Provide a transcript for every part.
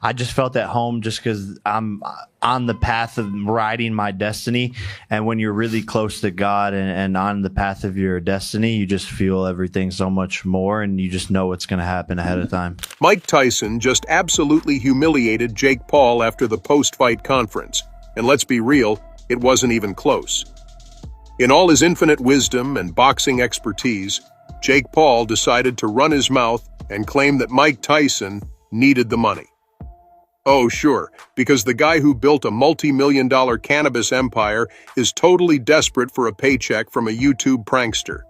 I just felt at home just because I'm on the path of riding my destiny. And when you're really close to God and on the path of your destiny, you just feel everything so much more, and you just know what's going to happen ahead of time. Mike Tyson just absolutely humiliated Jake Paul after the post-fight conference. And let's be real, it wasn't even close. In all his infinite wisdom and boxing expertise, Jake Paul decided to run his mouth and claim that Mike Tyson needed the money. Oh, sure, because the guy who built a multi-million-dollar cannabis empire is totally desperate for a paycheck from a YouTube prankster.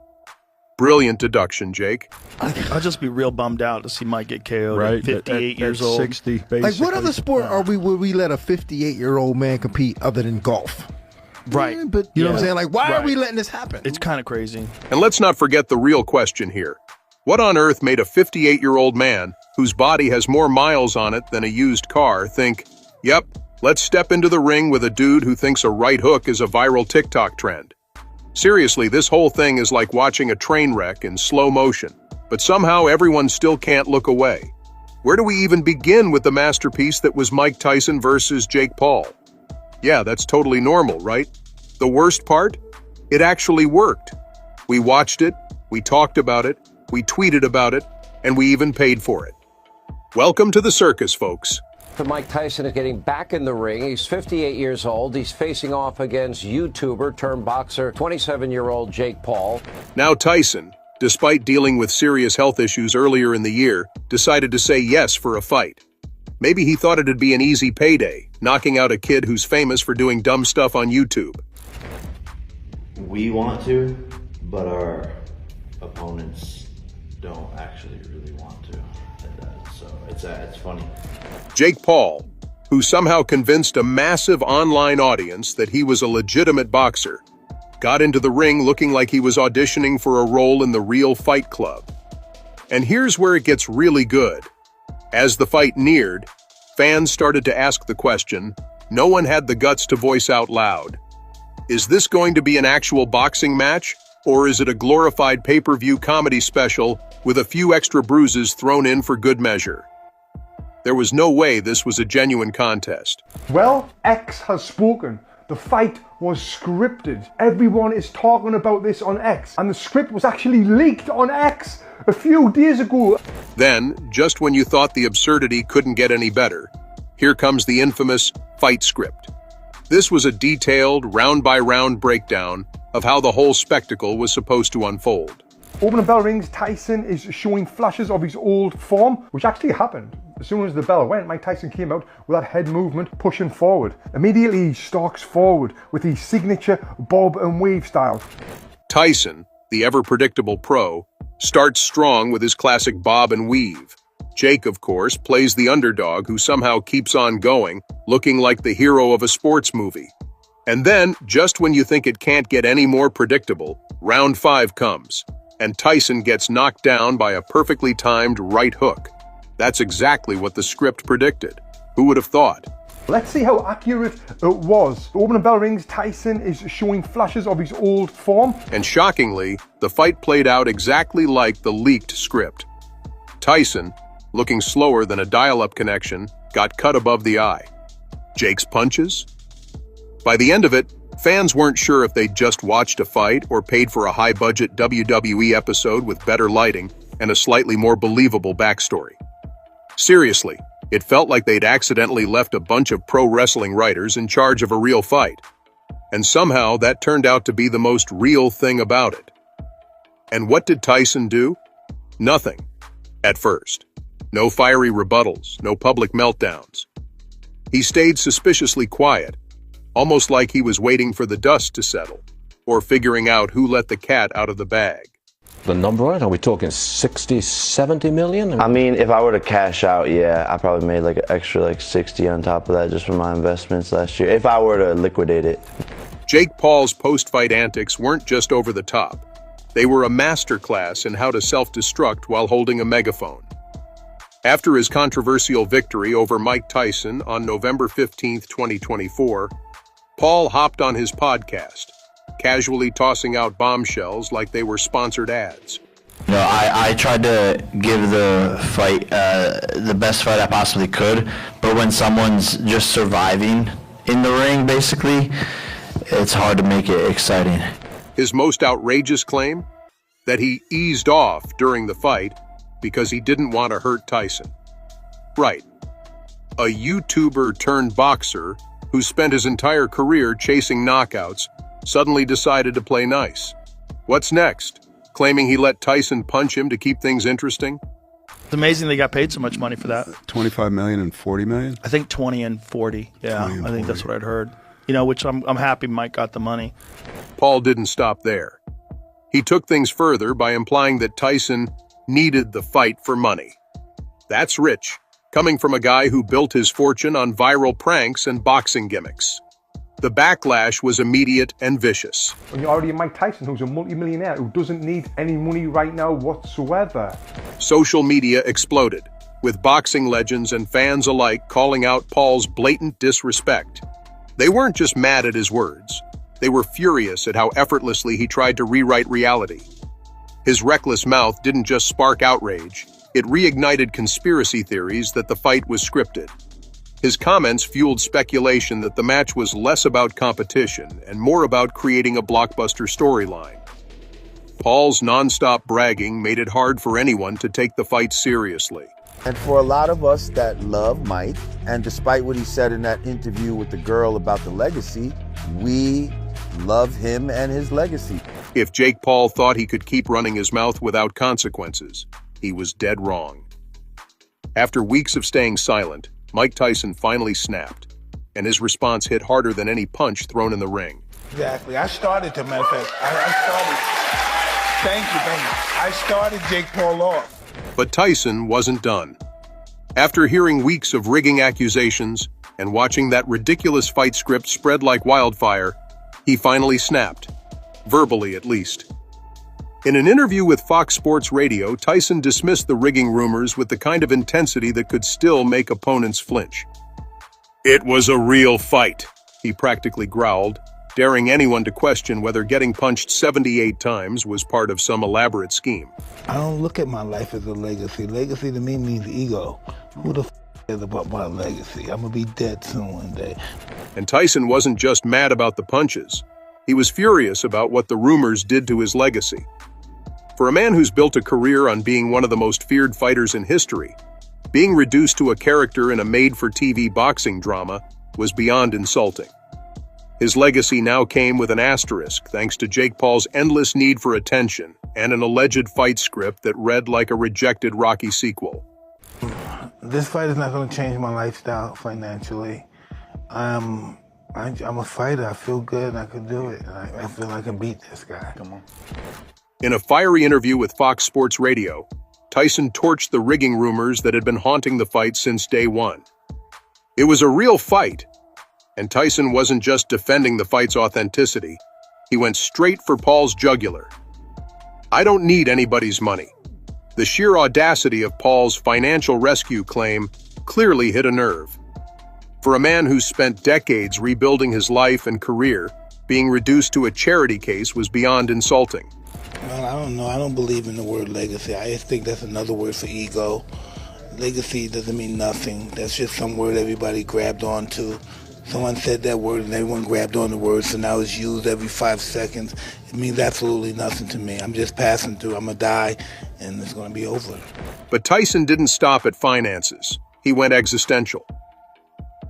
Brilliant deduction, Jake. I'd just be real bummed out to see Mike get KO'd Right, at 58 years at old. 60, basically. Like, what other sport would we let a 58-year-old man compete other than golf? Right. Yeah, but you know what I'm saying? Like, why are we letting this happen? It's kind of crazy. And let's not forget the real question here. What on earth made a 58-year-old man, whose body has more miles on it than a used car, think, yep, let's step into the ring with a dude who thinks a right hook is a viral TikTok trend? Seriously, this whole thing is like watching a train wreck in slow motion, but somehow everyone still can't look away. Where do we even begin with the masterpiece that was Mike Tyson versus Jake Paul? Yeah, that's totally normal, right? The worst part? It actually worked. We watched it, we talked about it, we tweeted about it, and we even paid for it. Welcome to the circus, folks. Mike Tyson is getting back in the ring. He's 58 years old. He's facing off against YouTuber turned boxer 27-year-old Jake Paul. Now Tyson, despite dealing with serious health issues earlier in the year, decided to say yes for a fight. Maybe he thought it'd be an easy payday, knocking out a kid who's famous for doing dumb stuff on YouTube. We want to, but our opponents don't actually really want to. So it's funny. Jake Paul, who somehow convinced a massive online audience that he was a legitimate boxer, got into the ring looking like he was auditioning for a role in the Real Fight Club. And here's where it gets really good. As the fight neared, fans started to ask the question no one had the guts to voice out loud. Is this going to be an actual boxing match, or is it a glorified pay-per-view comedy special with a few extra bruises thrown in for good measure? There was no way this was a genuine contest. Well, X has spoken. The fight was scripted. Everyone is talking about this on X, and the script was actually leaked on X a few days ago. Then, just when you thought the absurdity couldn't get any better, here comes the infamous fight script. This was a detailed, round-by-round breakdown of how the whole spectacle was supposed to unfold. Opening bell rings, Tyson is showing flashes of his old form, which actually happened. As soon as the bell went, Mike Tyson came out with that head movement, pushing forward. Immediately, he stalks forward with his signature bob and weave style. Tyson, the ever-predictable pro, starts strong with his classic bob and weave. Jake, of course, plays the underdog who somehow keeps on going, looking like the hero of a sports movie. And then, just when you think it can't get any more predictable, round 5 comes, and Tyson gets knocked down by a perfectly timed right hook. That's exactly what the script predicted. Who would have thought? Let's see how accurate it was. The opening bell rings, Tyson is showing flashes of his old form. And shockingly, the fight played out exactly like the leaked script. Tyson, looking slower than a dial-up connection, got cut above the eye. Jake's punches? By the end of it, fans weren't sure if they'd just watched a fight or paid for a high-budget WWE episode with better lighting and a slightly more believable backstory. Seriously, it felt like they'd accidentally left a bunch of pro wrestling writers in charge of a real fight. And somehow that turned out to be the most real thing about it. And what did Tyson do? Nothing. At first. No fiery rebuttals, no public meltdowns. He stayed suspiciously quiet, almost like he was waiting for the dust to settle, or figuring out who let the cat out of the bag. The number, are we talking 60, 70 million? I mean, if I were to cash out, yeah, I probably made like an extra 60 on top of that just from my investments last year, if I were to liquidate it. Jake Paul's post-fight antics weren't just over the top. They were a masterclass in how to self-destruct while holding a megaphone. After his controversial victory over Mike Tyson on November 15, 2024, Paul hopped on his podcast, casually tossing out bombshells like they were sponsored ads. You know, I tried to give the fight the best fight I possibly could, but when someone's just surviving in the ring, basically, it's hard to make it exciting. His most outrageous claim? That he eased off during the fight because he didn't want to hurt Tyson. Right. A YouTuber turned boxer who spent his entire career chasing knockouts suddenly decided to play nice. What's next? Claiming he let Tyson punch him to keep things interesting? It's amazing they got paid so much money for that. 25 million and 40 million? I think 20 and 40. Yeah, 20 and I think that's 40. what I'd heard. You know, which I'm happy Mike got the money. Paul didn't stop there. He took things further by implying that Tyson needed the fight for money. That's rich, coming from a guy who built his fortune on viral pranks and boxing gimmicks. The backlash was immediate and vicious. When you're already Mike Tyson, who's a multi-millionaire, who doesn't need any money right now whatsoever. Social media exploded, with boxing legends and fans alike calling out Paul's blatant disrespect. They weren't just mad at his words. They were furious at how effortlessly he tried to rewrite reality. His reckless mouth didn't just spark outrage, it reignited conspiracy theories that the fight was scripted. His comments fueled speculation that the match was less about competition and more about creating a blockbuster storyline. Paul's non-stop bragging made it hard for anyone to take the fight seriously. And for a lot of us that love Mike, and despite what he said in that interview with the girl about the legacy, we love him and his legacy. If Jake Paul thought he could keep running his mouth without consequences, he was dead wrong. After weeks of staying silent, Mike Tyson finally snapped, and his response hit harder than any punch thrown in the ring. Exactly. I started, to matter of fact, thank you. I started Jake Paul off. But Tyson wasn't done. After hearing weeks of rigging accusations and watching that ridiculous fight script spread like wildfire, he finally snapped, verbally at least. In an interview with Fox Sports Radio, Tyson dismissed the rigging rumors with the kind of intensity that could still make opponents flinch. "It was a real fight," he practically growled, daring anyone to question whether getting punched 78 times was part of some elaborate scheme. I don't look at my life as a legacy. Legacy to me means ego. Who the f cares about my legacy? I'm gonna be dead soon one day. And Tyson wasn't just mad about the punches. He was furious about what the rumors did to his legacy. For a man who's built a career on being one of the most feared fighters in history, being reduced to a character in a made-for-TV boxing drama was beyond insulting. His legacy now came with an asterisk thanks to Jake Paul's endless need for attention and an alleged fight script that read like a rejected Rocky sequel. This fight is not gonna change my lifestyle financially. I'm a fighter. I feel good. I can do it. I feel I can beat this guy. Come on. In a fiery interview with Fox Sports Radio, Tyson torched the rigging rumors that had been haunting the fight since day one. It was a real fight, and Tyson wasn't just defending the fight's authenticity. He went straight for Paul's jugular. "I don't need anybody's money." The sheer audacity of Paul's financial rescue claim clearly hit a nerve. For a man who's spent decades rebuilding his life and career, being reduced to a charity case was beyond insulting. Well, I don't know. I don't believe in the word legacy. I just think that's another word for ego. Legacy doesn't mean nothing. That's just some word everybody grabbed onto. Someone said that word and everyone grabbed on the word, so now it's used every 5 seconds. It means absolutely nothing to me. I'm just passing through. I'm going to die, and it's going to be over. But Tyson didn't stop at finances. He went existential.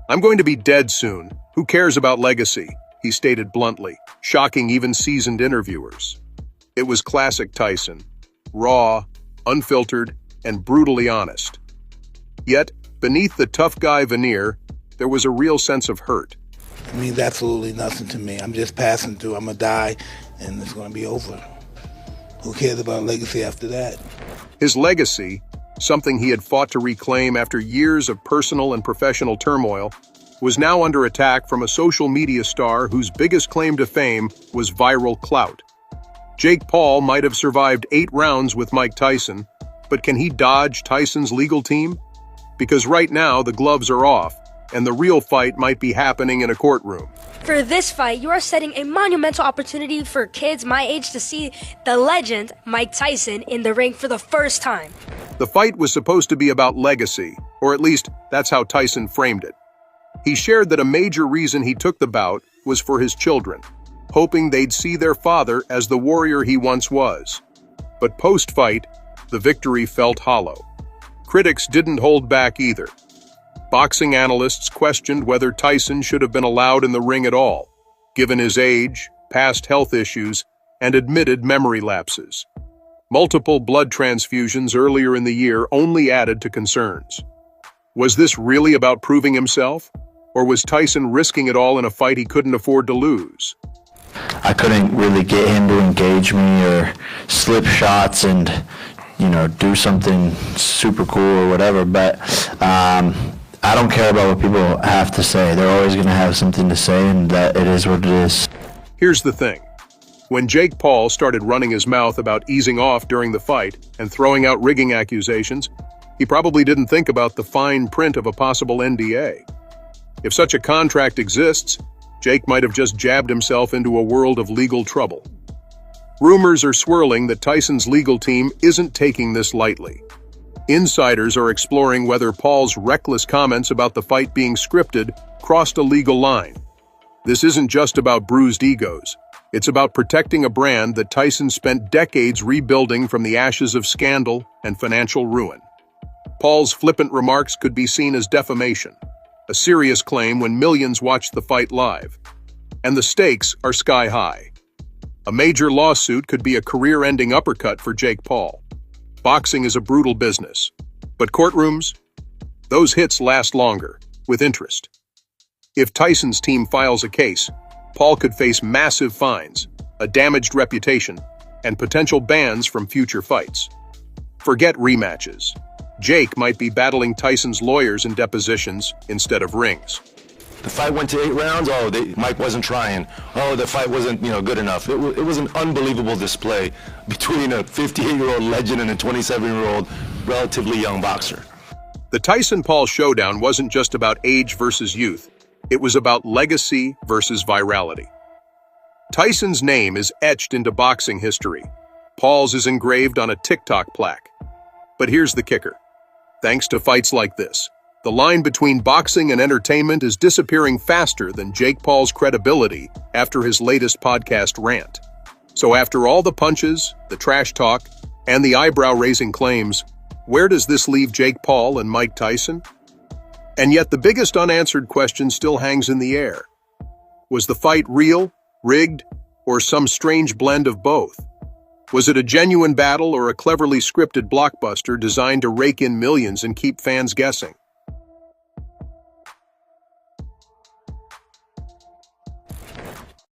"I'm going to be dead soon. Who cares about legacy?" he stated bluntly, shocking even seasoned interviewers. It was classic Tyson, raw, unfiltered, and brutally honest. Yet, beneath the tough guy veneer, there was a real sense of hurt. It means absolutely nothing to me. I'm just passing through. I'm going to die, and it's going to be over. Who cares about legacy after that? His legacy, something he had fought to reclaim after years of personal and professional turmoil, was now under attack from a social media star whose biggest claim to fame was viral clout. Jake Paul might have survived 8 rounds with Mike Tyson, but can he dodge Tyson's legal team? Because right now the gloves are off, and the real fight might be happening in a courtroom. For this fight, you are setting a monumental opportunity for kids my age to see the legend, Mike Tyson, in the ring for the first time. The fight was supposed to be about legacy, or at least that's how Tyson framed it. He shared that a major reason he took the bout was for his children, hoping they'd see their father as the warrior he once was. But post-fight, the victory felt hollow. Critics didn't hold back either. Boxing analysts questioned whether Tyson should have been allowed in the ring at all, given his age, past health issues, and admitted memory lapses. Multiple blood transfusions earlier in the year only added to concerns. Was this really about proving himself? Or was Tyson risking it all in a fight he couldn't afford to lose? I couldn't really get him to engage me or slip shots and, do something super cool or whatever, but I don't care about what people have to say. They're always going to have something to say, and that it is what it is. Here's the thing. When Jake Paul started running his mouth about easing off during the fight and throwing out rigging accusations, he probably didn't think about the fine print of a possible NDA. If such a contract exists, Jake might have just jabbed himself into a world of legal trouble. Rumors are swirling that Tyson's legal team isn't taking this lightly. Insiders are exploring whether Paul's reckless comments about the fight being scripted crossed a legal line. This isn't just about bruised egos. It's about protecting a brand that Tyson spent decades rebuilding from the ashes of scandal and financial ruin. Paul's flippant remarks could be seen as defamation, a serious claim when millions watched the fight live. And the stakes are sky high. A major lawsuit could be a career-ending uppercut for Jake Paul. Boxing is a brutal business, but courtrooms? Those hits last longer, with interest. If Tyson's team files a case, Paul could face massive fines, a damaged reputation, and potential bans from future fights. Forget rematches. Jake might be battling Tyson's lawyers in depositions instead of rings. The fight went to 8 rounds. Mike wasn't trying. The fight wasn't, good enough. It was an unbelievable display between a 58-year-old legend and a 27-year-old relatively young boxer. The Tyson-Paul showdown wasn't just about age versus youth. It was about legacy versus virality. Tyson's name is etched into boxing history. Paul's is engraved on a TikTok plaque. But here's the kicker. Thanks to fights like this, the line between boxing and entertainment is disappearing faster than Jake Paul's credibility after his latest podcast rant. So after all the punches, the trash talk, and the eyebrow-raising claims, where does this leave Jake Paul and Mike Tyson? And yet the biggest unanswered question still hangs in the air. Was the fight real, rigged, or some strange blend of both? Was it a genuine battle or a cleverly scripted blockbuster designed to rake in millions and keep fans guessing?